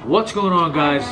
What's going on, guys?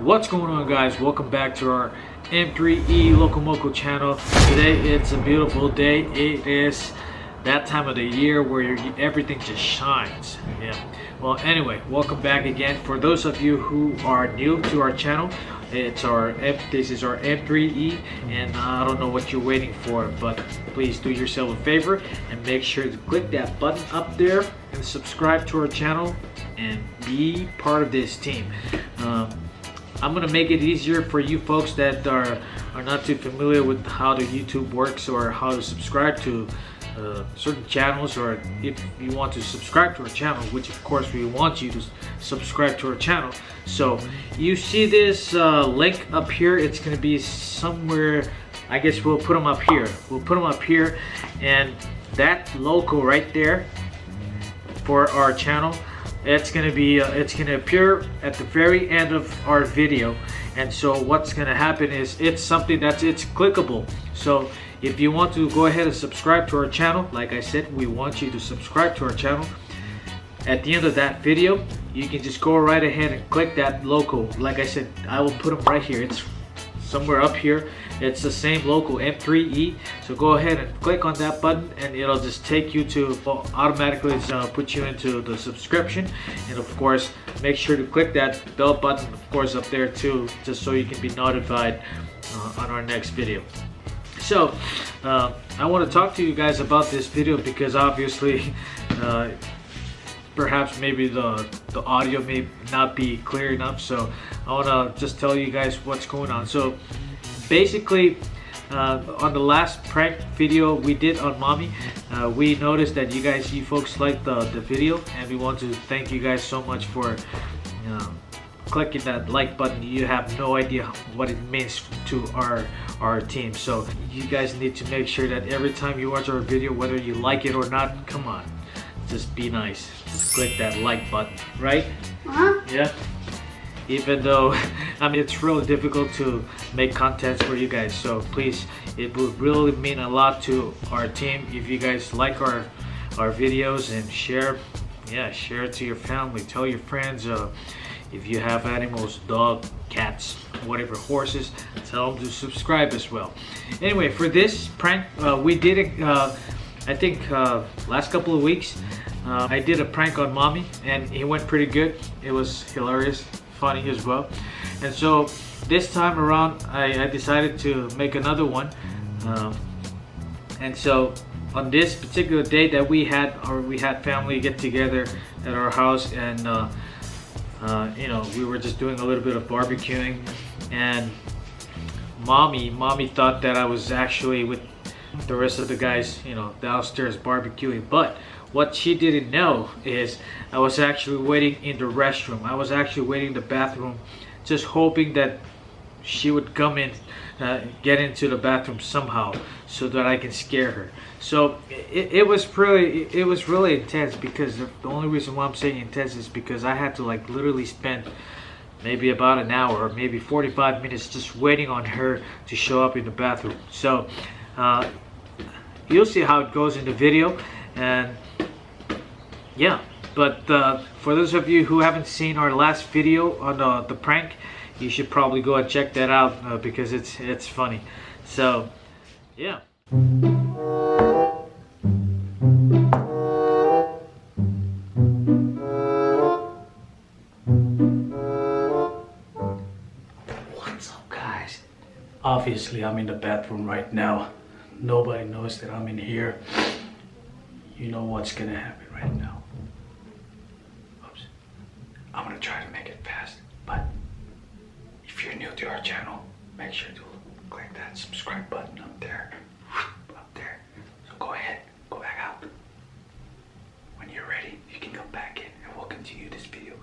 What's going on, guys? Welcome back to our M3E Loco Moco channel. Today it's a beautiful day. It is that time of the year where everything just shines. Yeah. Well, anyway, welcome back again. For those of you who are new to our channel, this is our M3E, and I don't know what you're waiting for, but please do yourself a favor and make sure to click that button up there and subscribe to our channel and be part of this team. I'm gonna make it easier for you folks that are not too familiar with how the YouTube works or how to subscribe to certain channels, or if you want to subscribe to our channel, which of course we want you to subscribe to our channel. So you see this link up here. It's going to be somewhere, I guess we'll put them up here. We'll put them up here, and that logo right there for our channel, it's going to appear at the very end of our video. And so what's going to happen is it's clickable. So if you want to go ahead and subscribe to our channel, like I said, we want you to subscribe to our channel. At the end of that video, you can just go right ahead and click that logo. Like I said, I will put them right here. It's somewhere up here. It's the same logo, M3E. So go ahead and click on that button, and it'll just take you to automatically put you into the subscription. And of course, make sure to click that bell button, of course, up there too, just so you can be notified on our next video. So I want to talk to you guys about this video because obviously perhaps maybe the audio may not be clear enough, so I want to just tell you guys what's going on. So basically on the last prank video we did on mommy, we noticed that you folks liked the video, and we want to thank you guys so much for clicking that like button. You have no idea what it means to our team. So you guys need to make sure that every time you watch our video, whether you like it or not, come on, just be nice, just click that like button, right? Yeah, even though I mean it's really difficult to make contents for you guys, so please, it would really mean a lot to our team if you guys like our videos and share it to your family, tell your friends. If you have animals, dog, cats, whatever, horses, tell them to subscribe as well. Anyway, for this prank, we did it, I think last couple of weeks. I did a prank on mommy, and it went pretty good. It was hilarious, funny as well. And so this time around, I decided to make another one. And so on this particular day that we had family get together at our house, and you know, we were just doing a little bit of barbecuing, and mommy thought that I was actually with the rest of the guys, you know, downstairs barbecuing. But what she didn't know is I was actually waiting in the restroom. I was actually waiting in the bathroom, just hoping that she would come in, get into the bathroom somehow, so that I can scare her. So it was really intense, because the only reason why I'm saying intense is because I had to like literally spend maybe about an hour or maybe 45 minutes just waiting on her to show up in the bathroom. So you'll see how it goes in the video. And yeah, but for those of you who haven't seen our last video on the prank, you should probably go and check that out because it's funny. So yeah. What's up, guys? Obviously I'm in the bathroom right now. Nobody knows that I'm in here. You know what's gonna happen right now. Oops. I'm gonna try to make it fast, but if you're new to our channel, make sure to click that subscribe button up there. So go ahead, go back out. When you're ready, you can come back in and we'll continue this video.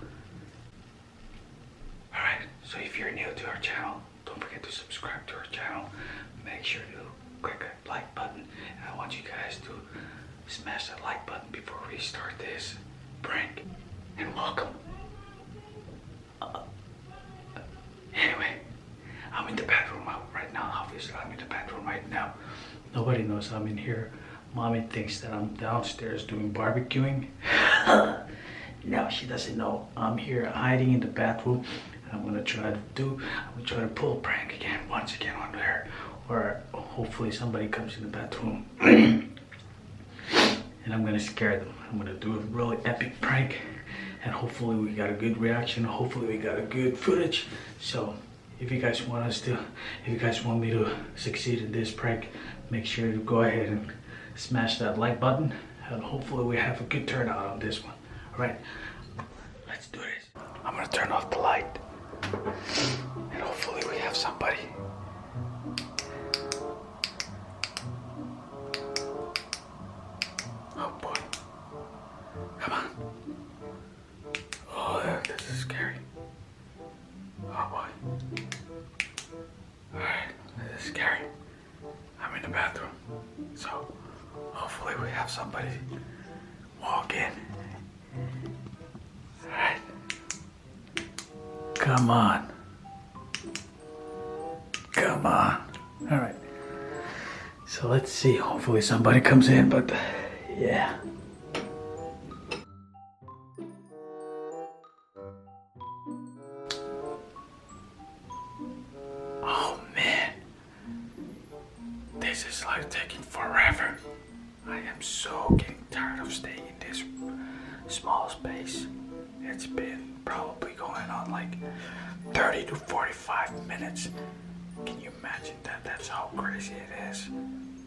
Alright, so if you're new to our channel, don't forget to subscribe to our channel. Make sure to click that like button, and I want you guys to smash that like button before we start this prank. And welcome. Anyway, I'm in the bathroom right now. Obviously, I'm in the bathroom right now. Nobody knows I'm in here. Mommy thinks that I'm downstairs doing barbecuing. Now she doesn't know I'm here hiding in the bathroom. I'm gonna try to pull a prank again, once again on her. Or hopefully somebody comes in the bathroom and I'm gonna scare them. I'm gonna do a really epic prank and hopefully we got a good reaction. Hopefully we got a good footage. So if you guys want me to succeed in this prank, make sure to go ahead and smash that like button and hopefully we have a good turnout on this one. All right, let's do this. I'm gonna turn off the light and hopefully we have somebody. Oh boy. Come on. Oh, this is scary. Oh boy. Alright, this is scary. I'm in the bathroom. So, hopefully we have somebody walk in. Alright. Come on. Come on. Alright. So let's see. Hopefully somebody comes in, but yeah. Oh man. This is like taking forever. I am so getting tired of staying in this small space. It's been probably going on like 30 to 45 minutes. Can you imagine that? That's how crazy it is.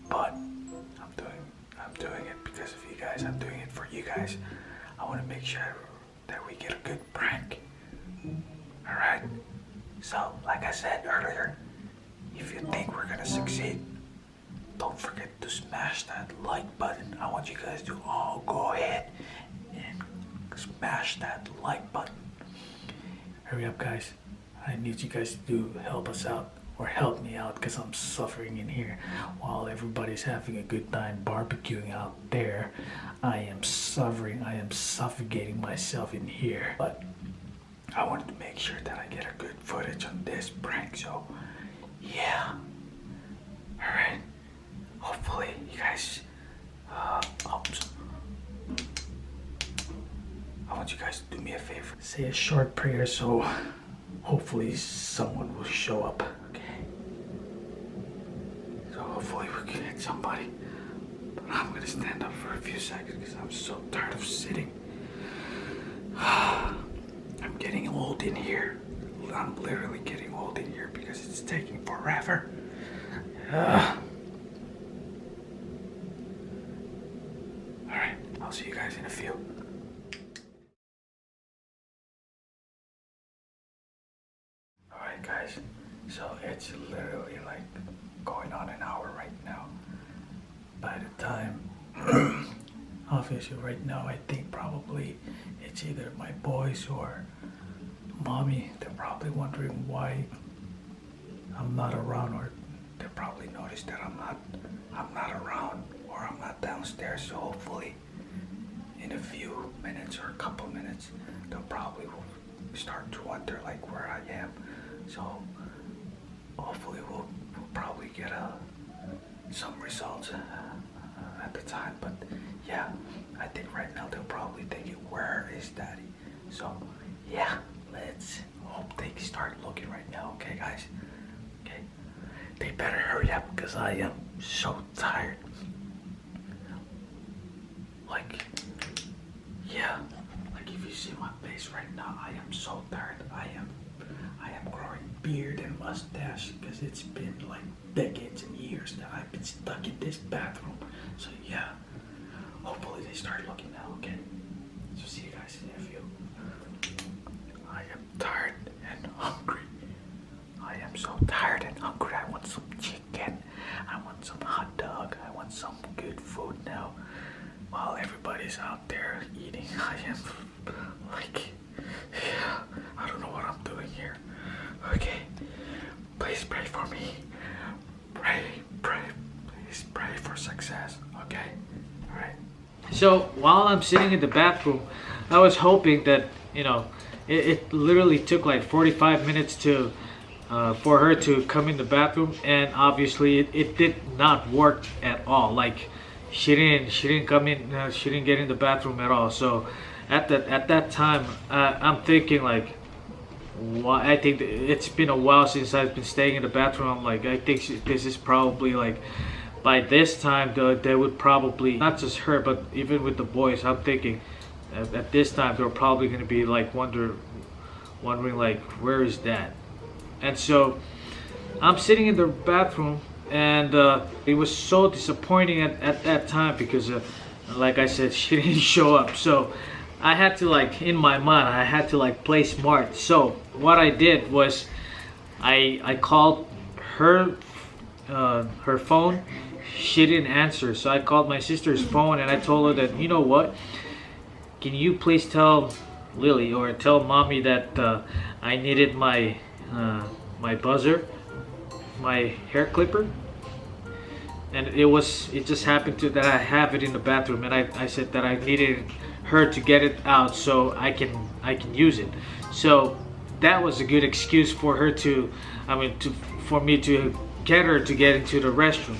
But I'm doing it because of you guys. I'm doing it for you guys. I want to make sure that we get a good prank. Alright? So, like I said earlier, if you think we're gonna succeed, don't forget to smash that like button. I want you guys to all go ahead and smash that like button. Hurry up, guys. I need you guys to help us out. Or help me out because I'm suffering in here while everybody's having a good time barbecuing out there. I am suffering. I am suffocating myself in here. But I wanted to make sure that I get a good footage on this prank. So yeah. Alright. Hopefully you guys I want you guys to do me a favor. Say a short prayer so hopefully someone will show up. Hopefully we can get somebody. But I'm gonna stand up for a few seconds because I'm so tired of sitting. I'm getting old in here. I'm literally getting old in here because it's taking forever. Alright, I'll see you guys in a few. Alright guys, so it's literally like going on an hour right now. By the time, obviously right now I think probably it's either my boys or mommy. They're probably wondering why I'm not around, or they probably noticed that I'm not around or I'm not downstairs. So hopefully in a few minutes or a couple minutes they'll probably start to wonder like where I am. So hopefully we'll probably get some results at the time. But yeah, I think right now they're probably thinking, where is daddy? So yeah, let's hope they start looking right now. Okay guys, okay, they better hurry up because I am so tired. Like, yeah, like if you see my face right now, I am so tired. I am growing beard and mustache because it's been like decades and years that I've been stuck in this bathroom. So yeah, hopefully they start looking now. Okay, so see you guys in a few. I am tired and hungry. I am so tired and hungry. I want some chicken. I want some hot dog. I want some good food now. While everybody's out there eating, I am like, yeah, I don't know what I'm doing here. Okay, please pray for me. Pray, please pray for success. Okay, all right. So while I'm sitting in the bathroom, I was hoping that, you know, it literally took like 45 minutes to for her to come in the bathroom, and obviously it did not work at all. Like she didn't come in, she didn't get in the bathroom at all. So at that time, I'm thinking like, why? I think it's been a while since I've been staying in the bathroom. I'm like, I think this is probably like, by this time they would probably, not just her, but even with the boys, I'm thinking at this time they're probably going to be like wondering like, where is Dad? And so I'm sitting in the bathroom, and it was so disappointing at that time because like I said, she didn't show up. So I had to, like, in my mind, I had to like play smart. So what I did was I called her her phone. She didn't answer, so I called my sister's phone and I told her that, you know what, can you please tell Lily or tell mommy that I needed my my buzzer, my hair clipper. And it just happened to that I have it in the bathroom, and I said that I needed her to get it out so I can use it. So that was a good excuse for her to, for me to get her to get into the restroom.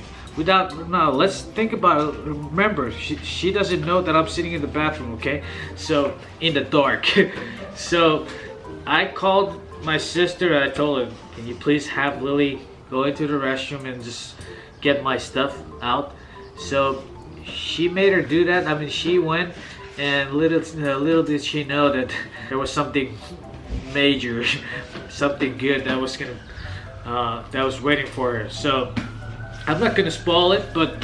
Now let's think about it. Remember, she doesn't know that I'm sitting in the bathroom, okay? So in the dark. So I called my sister and I told her, can you please have Lily go into the restroom and just get my stuff out? So she made her do that. She went, and little did she know that there was something major, something good that was waiting for her. So I'm not gonna spoil it, but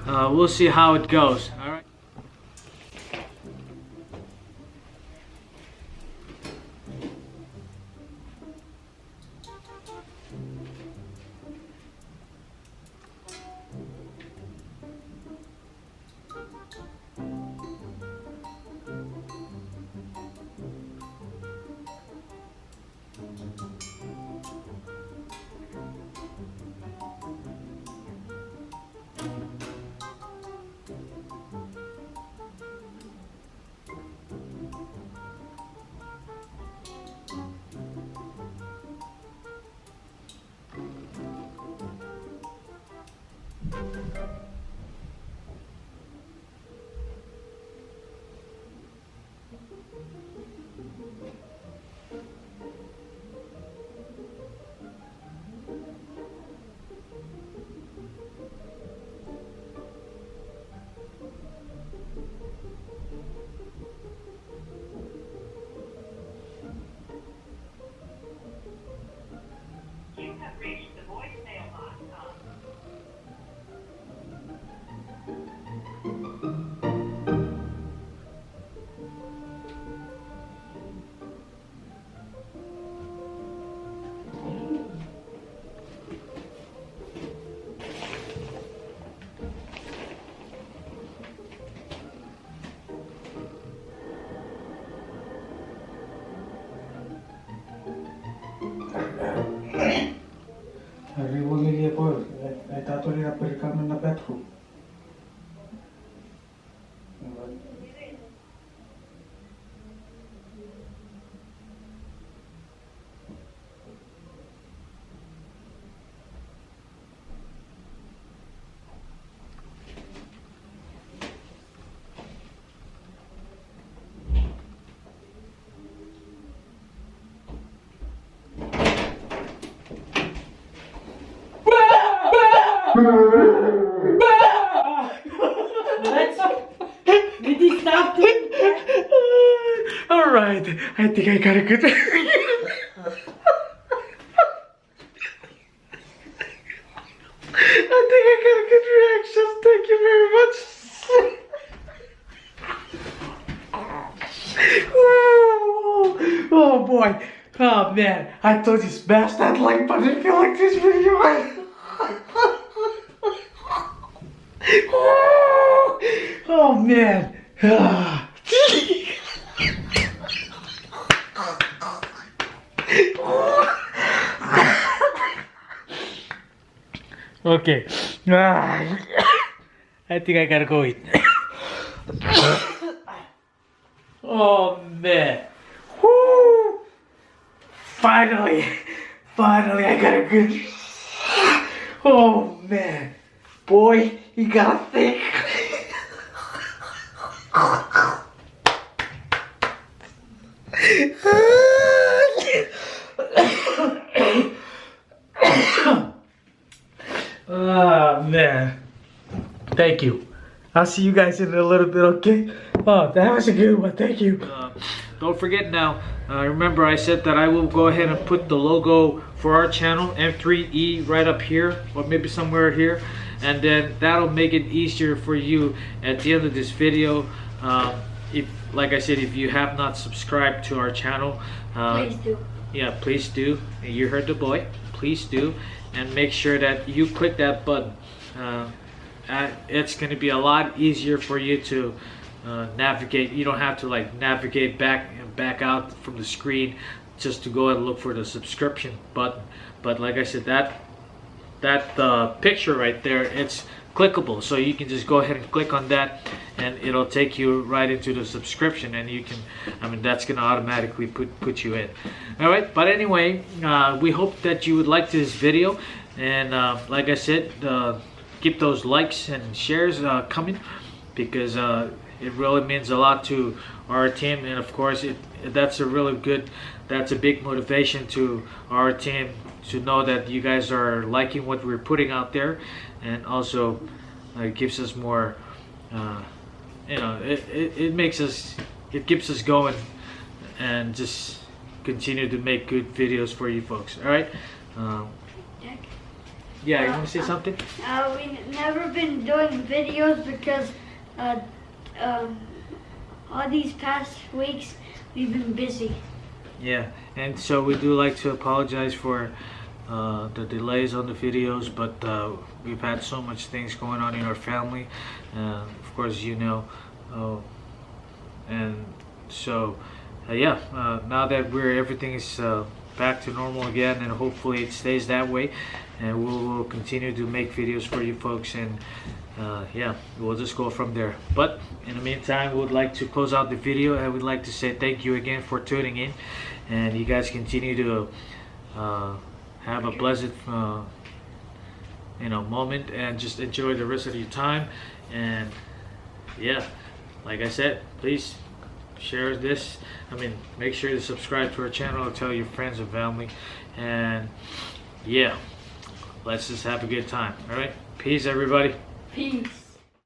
we'll see how it goes. All right. Arrivo Lily poi, hai dato lì per il camion da bedroom. Did he stop doing that? Alright, I think I got a good I think I got a good reaction. Thank you very much. Oh boy. Oh man. I thought you smashed that like button if you like this video. Oh man. Okay. I think I gotta go eat. Oh man. Woo. Finally I got a good. Oh man. Boy, you gotta think. Thank you. I'll see you guys in a little bit, okay? Oh, that was a good one. Thank you. Don't forget now, remember I said that I will go ahead and put the logo for our channel, M3E, right up here, or maybe somewhere here. And then that'll make it easier for you at the end of this video. If, like I said, if you have not subscribed to our channel, Please do. yeah, please do. You heard the boy. Please do, and make sure that you click that button. It's going to be a lot easier for you to navigate. You don't have to like navigate back out from the screen just to go and look for the subscription button. But like I said, that picture right there, it's clickable, so you can just go ahead and click on that and it'll take you right into the subscription, and you can, I mean, that's gonna automatically put you in. All right, but anyway, we hope that you would like this video, and like I said, keep those likes and shares coming, because it really means a lot to our team, and of course that's a big motivation to our team to know that you guys are liking what we're putting out there, and also it gives us more, you know, it keeps us going and just continue to make good videos for you folks. All right. Yeah, you want to say something? We've never been doing videos because all these past weeks we've been busy. Yeah, and so we do like to apologize for the delays on the videos, but we've had so much things going on in our family, of course, you know, and so yeah, now that everything is back to normal again, and hopefully it stays that way, and we'll continue to make videos for you folks, and yeah, we'll just go from there. But in the meantime, we would like to close out the video. I would like to say thank you again for tuning in, and you guys continue to have a pleasant you know, moment, and just enjoy the rest of your time. And yeah, like I said, please share this. I mean, make sure to subscribe to our channel, tell your friends and family, and yeah, let's just have a good time. All right, peace everybody. Peace.